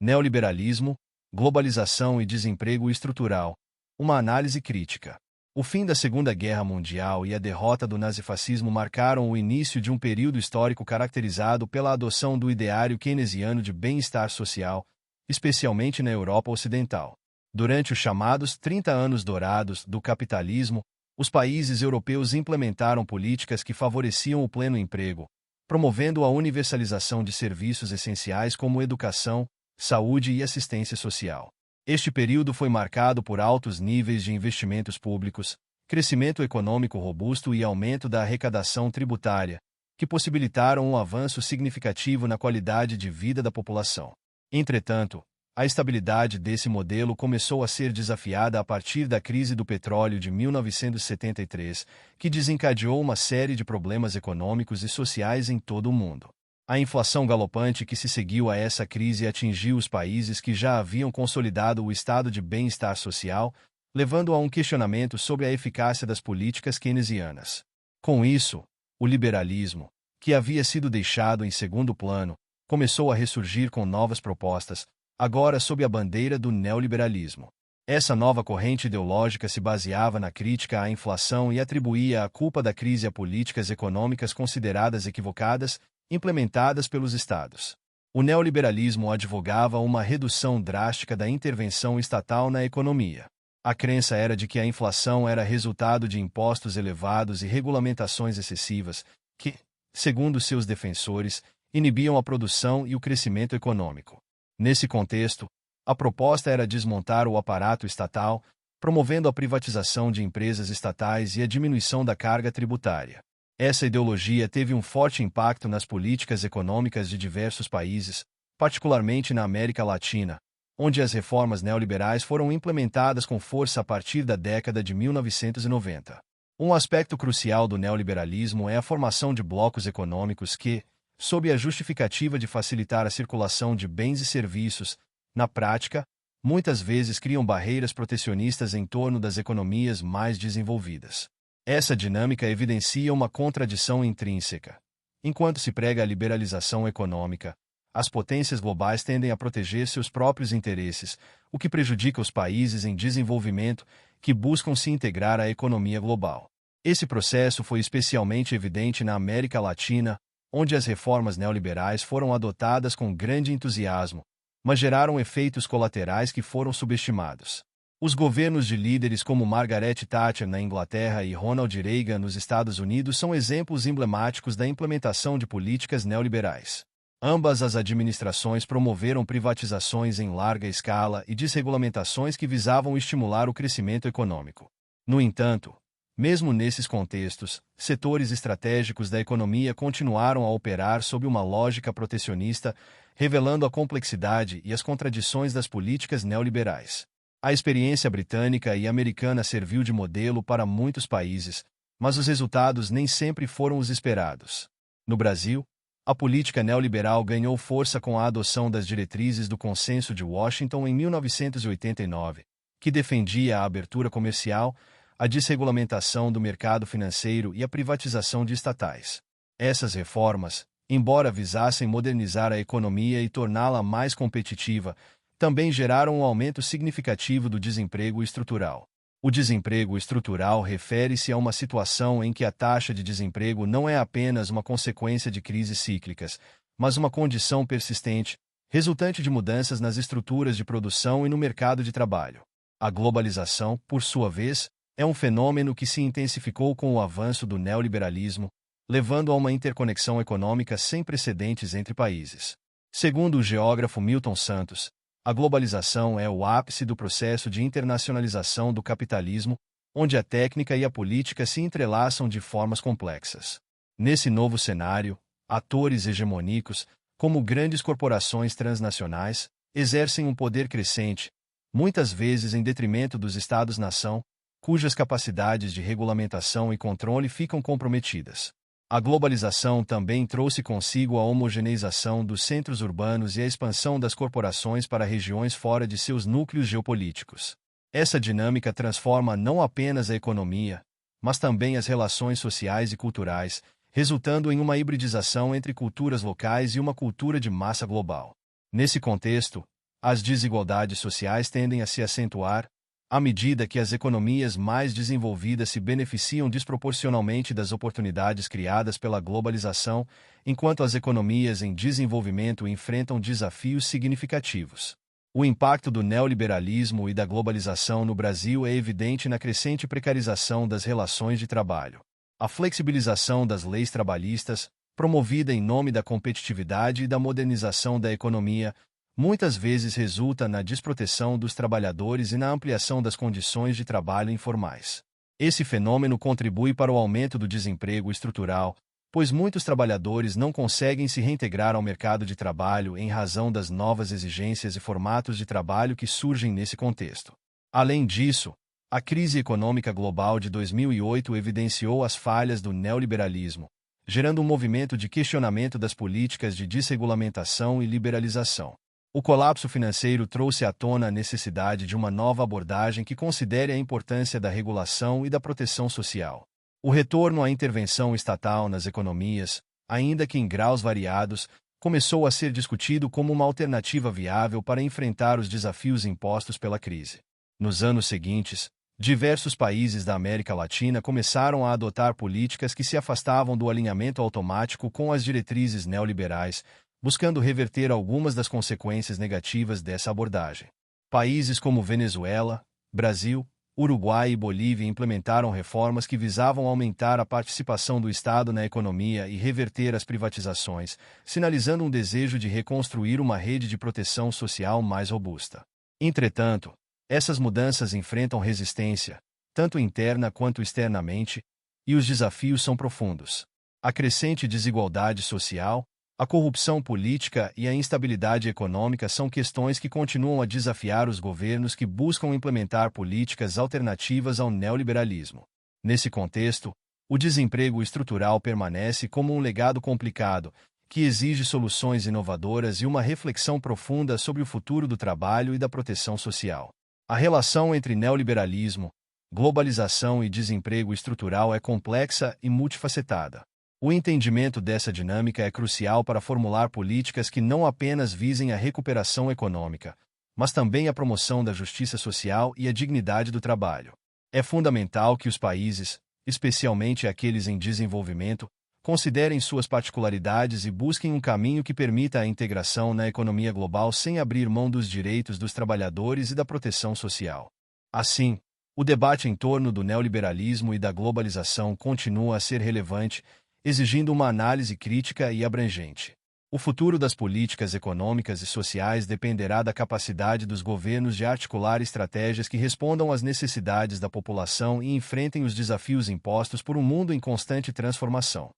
Neoliberalismo, globalização e desemprego estrutural. Uma análise crítica. O fim da Segunda Guerra Mundial e a derrota do nazifascismo marcaram o início de um período histórico caracterizado pela adoção do ideário keynesiano de bem-estar social, especialmente na Europa Ocidental. Durante os chamados 30 anos dourados do capitalismo, os países europeus implementaram políticas que favoreciam o pleno emprego, promovendo a universalização de serviços essenciais como educação, saúde e assistência social. Este período foi marcado por altos níveis de investimentos públicos, crescimento econômico robusto e aumento da arrecadação tributária, que possibilitaram um avanço significativo na qualidade de vida da população. Entretanto, a estabilidade desse modelo começou a ser desafiada a partir da crise do petróleo de 1973, que desencadeou uma série de problemas econômicos e sociais em todo o mundo. A inflação galopante que se seguiu a essa crise atingiu os países que já haviam consolidado o estado de bem-estar social, levando a um questionamento sobre a eficácia das políticas keynesianas. Com isso, o liberalismo, que havia sido deixado em segundo plano, começou a ressurgir com novas propostas, agora sob a bandeira do neoliberalismo. Essa nova corrente ideológica se baseava na crítica à inflação e atribuía a culpa da crise a políticas econômicas consideradas equivocadas, implementadas pelos Estados. O neoliberalismo advogava uma redução drástica da intervenção estatal na economia. A crença era de que a inflação era resultado de impostos elevados e regulamentações excessivas, que, segundo seus defensores, inibiam a produção e o crescimento econômico. Nesse contexto, a proposta era desmontar o aparato estatal, promovendo a privatização de empresas estatais e a diminuição da carga tributária. Essa ideologia teve um forte impacto nas políticas econômicas de diversos países, particularmente na América Latina, onde as reformas neoliberais foram implementadas com força a partir da década de 1990. Um aspecto crucial do neoliberalismo é a formação de blocos econômicos que, sob a justificativa de facilitar a circulação de bens e serviços, na prática, muitas vezes criam barreiras protecionistas em torno das economias mais desenvolvidas. Essa dinâmica evidencia uma contradição intrínseca. Enquanto se prega a liberalização econômica, as potências globais tendem a proteger seus próprios interesses, o que prejudica os países em desenvolvimento que buscam se integrar à economia global. Esse processo foi especialmente evidente na América Latina, onde as reformas neoliberais foram adotadas com grande entusiasmo, mas geraram efeitos colaterais que foram subestimados. Os governos de líderes como Margaret Thatcher na Inglaterra e Ronald Reagan nos Estados Unidos são exemplos emblemáticos da implementação de políticas neoliberais. Ambas as administrações promoveram privatizações em larga escala e desregulamentações que visavam estimular o crescimento econômico. No entanto, mesmo nesses contextos, setores estratégicos da economia continuaram a operar sob uma lógica protecionista, revelando a complexidade e as contradições das políticas neoliberais. A experiência britânica e americana serviu de modelo para muitos países, mas os resultados nem sempre foram os esperados. No Brasil, a política neoliberal ganhou força com a adoção das diretrizes do Consenso de Washington em 1989, que defendia a abertura comercial, a desregulamentação do mercado financeiro e a privatização de estatais. Essas reformas, embora visassem modernizar a economia e torná-la mais competitiva, também geraram um aumento significativo do desemprego estrutural. O desemprego estrutural refere-se a uma situação em que a taxa de desemprego não é apenas uma consequência de crises cíclicas, mas uma condição persistente, resultante de mudanças nas estruturas de produção e no mercado de trabalho. A globalização, por sua vez, é um fenômeno que se intensificou com o avanço do neoliberalismo, levando a uma interconexão econômica sem precedentes entre países. Segundo o geógrafo Milton Santos, a globalização é o ápice do processo de internacionalização do capitalismo, onde a técnica e a política se entrelaçam de formas complexas. Nesse novo cenário, atores hegemônicos, como grandes corporações transnacionais, exercem um poder crescente, muitas vezes em detrimento dos Estados-nação, cujas capacidades de regulamentação e controle ficam comprometidas. A globalização também trouxe consigo a homogeneização dos centros urbanos e a expansão das corporações para regiões fora de seus núcleos geopolíticos. Essa dinâmica transforma não apenas a economia, mas também as relações sociais e culturais, resultando em uma hibridização entre culturas locais e uma cultura de massa global. Nesse contexto, As desigualdades sociais tendem a se acentuar à medida que as economias mais desenvolvidas se beneficiam desproporcionalmente das oportunidades criadas pela globalização, enquanto as economias em desenvolvimento enfrentam desafios significativos. O impacto do neoliberalismo e da globalização no Brasil é evidente na crescente precarização das relações de trabalho. A flexibilização das leis trabalhistas, promovida em nome da competitividade e da modernização da economia, muitas vezes resulta na desproteção dos trabalhadores e na ampliação das condições de trabalho informais. Esse fenômeno contribui para o aumento do desemprego estrutural, pois muitos trabalhadores não conseguem se reintegrar ao mercado de trabalho em razão das novas exigências e formatos de trabalho que surgem nesse contexto. Além disso, a crise econômica global de 2008 evidenciou as falhas do neoliberalismo, gerando um movimento de questionamento das políticas de desregulamentação e liberalização. O colapso financeiro trouxe à tona a necessidade de uma nova abordagem que considere a importância da regulação e da proteção social. O retorno à intervenção estatal nas economias, ainda que em graus variados, começou a ser discutido como uma alternativa viável para enfrentar os desafios impostos pela crise. Nos anos seguintes, diversos países da América Latina começaram a adotar políticas que se afastavam do alinhamento automático com as diretrizes neoliberais, buscando reverter algumas das consequências negativas dessa abordagem. Países como Venezuela, Brasil, Uruguai e Bolívia implementaram reformas que visavam aumentar a participação do Estado na economia e reverter as privatizações, sinalizando um desejo de reconstruir uma rede de proteção social mais robusta. Entretanto, essas mudanças enfrentam resistência, tanto interna quanto externamente, e os desafios são profundos. A crescente desigualdade social, a corrupção política e a instabilidade econômica são questões que continuam a desafiar os governos que buscam implementar políticas alternativas ao neoliberalismo. Nesse contexto, o desemprego estrutural permanece como um legado complicado, que exige soluções inovadoras e uma reflexão profunda sobre o futuro do trabalho e da proteção social. A relação entre neoliberalismo, globalização e desemprego estrutural é complexa e multifacetada. O entendimento dessa dinâmica é crucial para formular políticas que não apenas visem a recuperação econômica, mas também a promoção da justiça social e a dignidade do trabalho. É fundamental que os países, especialmente aqueles em desenvolvimento, considerem suas particularidades e busquem um caminho que permita a integração na economia global sem abrir mão dos direitos dos trabalhadores e da proteção social. Assim, o debate em torno do neoliberalismo e da globalização continua a ser relevante, exigindo uma análise crítica e abrangente. O futuro das políticas econômicas e sociais dependerá da capacidade dos governos de articular estratégias que respondam às necessidades da população e enfrentem os desafios impostos por um mundo em constante transformação.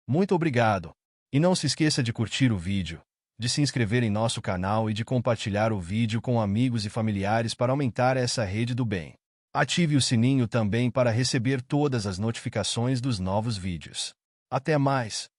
Muito obrigado! E não se esqueça de curtir o vídeo, de se inscrever em nosso canal e de compartilhar o vídeo com amigos e familiares para aumentar essa rede do bem. Ative o sininho também para receber todas as notificações dos novos vídeos. Até mais!